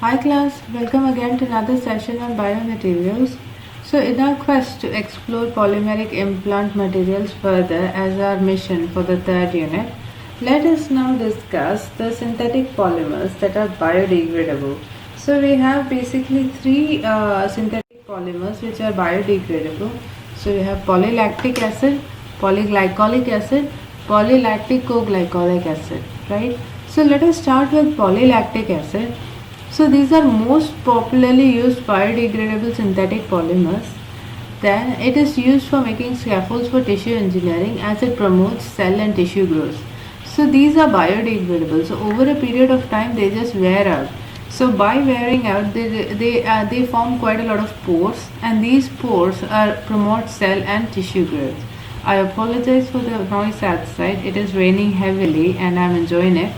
Hi class, welcome again to another session on biomaterials. So in our quest to explore polymeric implant materials further as our mission for the third unit, let us now discuss the synthetic polymers that are biodegradable. So we have basically three synthetic polymers which are biodegradable. So we have polylactic acid, polyglycolic acid, polylactic co-glycolic acid, right? So let us start with polylactic acid. So these are most popularly used biodegradable synthetic polymers. Then it is used for making scaffolds for tissue engineering as it promotes cell and tissue growth. So these are biodegradable. So over a period of time they just wear out. So by wearing out they form quite a lot of pores, and these pores promote cell and tissue growth. I apologize for the noise outside. It is raining heavily and I'm enjoying it.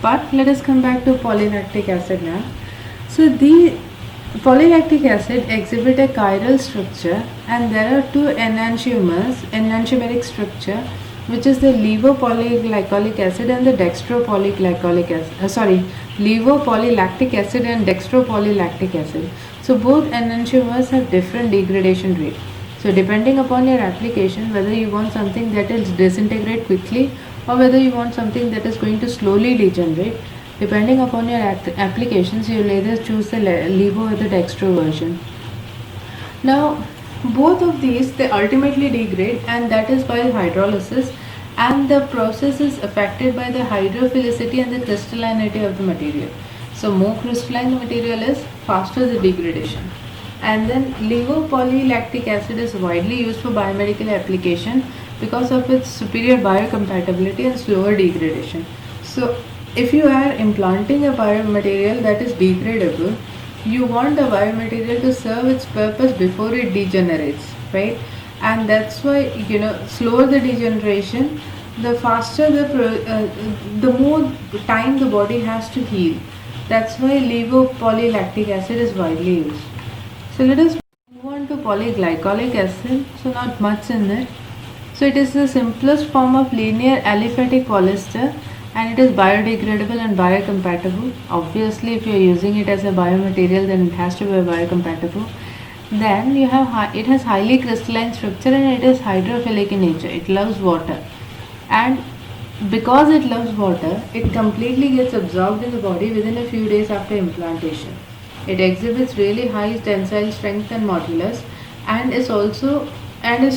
But let us come back to polylactic acid now. So the polylactic acid exhibit a chiral structure, and there are two enantiomeric structure, which is the levopolyglycolic acid and the dextropolyglycolic acid. Levopolylactic acid and dextropolylactic acid. So both enantiomers have different degradation rate. So depending upon your application, whether you want something that will disintegrate quickly or whether you want something that is going to slowly degenerate, depending upon your applications, you will either choose the levo or the dextro version. Now both of these, they ultimately degrade, and that is by hydrolysis, and the process is affected by the hydrophilicity and the crystallinity of the material. So more crystalline the material is, faster the degradation. And then levopolylactic acid is widely used for biomedical application because of its superior biocompatibility and slower degradation. So if you are implanting a biomaterial that is degradable, you want the biomaterial to serve its purpose before it degenerates, right? And that's why, slower the degeneration, the faster the more time the body has to heal. That's why levopolylactic acid is widely used. So let us move on to polyglycolic acid. So not much in it. So it is the simplest form of linear aliphatic polyester, and it is biodegradable and biocompatible. Obviously, if you are using it as a biomaterial, then it has to be biocompatible. Then you have it has highly crystalline structure, and it is hydrophilic in nature. It loves water, and because it loves water, it completely gets absorbed in the body within a few days after implantation. It exhibits really high tensile strength and modulus, and is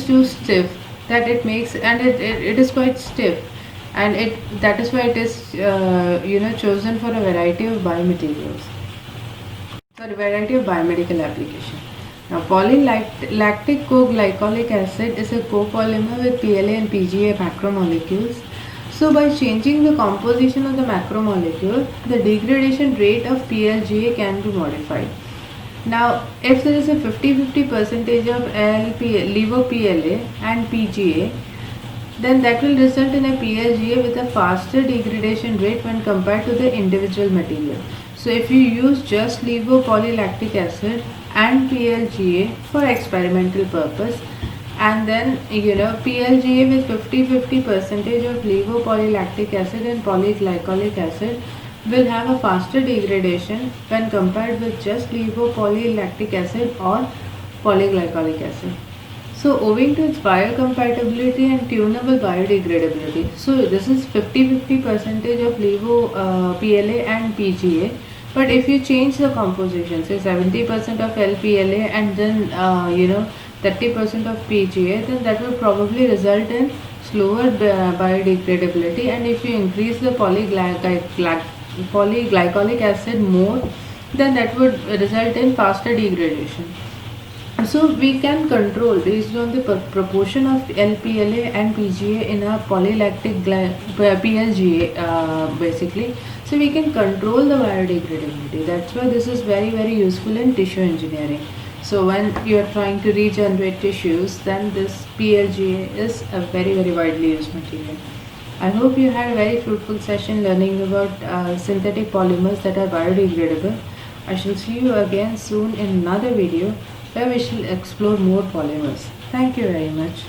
too stiff that it makes, and it is quite stiff, and that is why it is chosen for a variety of biomaterials, for a variety of biomedical application. Now polylactic co-glycolic acid is a copolymer with PLA and PGA macromolecules. So by changing the composition of the macromolecule, the degradation rate of PLGA can be modified. Now if there is a 50-50 percentage of levo-PLA and PGA, then that will result in a PLGA with a faster degradation rate when compared to the individual material. So if you use just levopolylactic acid and PLGA for experimental purpose, and then PLGA with 50-50 percentage of levopolylactic acid and polyglycolic acid will have a faster degradation when compared with just levopolylactic acid or polyglycolic acid. So owing to its biocompatibility and tunable biodegradability, so this is 50-50 percentage of levo PLA and PGA. But if you change the composition, say 70% of LPLA and then 30% of PGA, then that will probably result in slower biodegradability. And if you increase the polyglycolic acid more, then that would result in faster degradation. So we can control based on the proportion of LPLA and PGA in our polylactic PLGA basically. So we can control the biodegradability. That's why this is very, very useful in tissue engineering. So when you are trying to regenerate tissues, then this PLGA is a very, very widely used material. I hope you had a very fruitful session learning about synthetic polymers that are biodegradable. I shall see you again soon in another video where we shall explore more polymers. Thank you very much.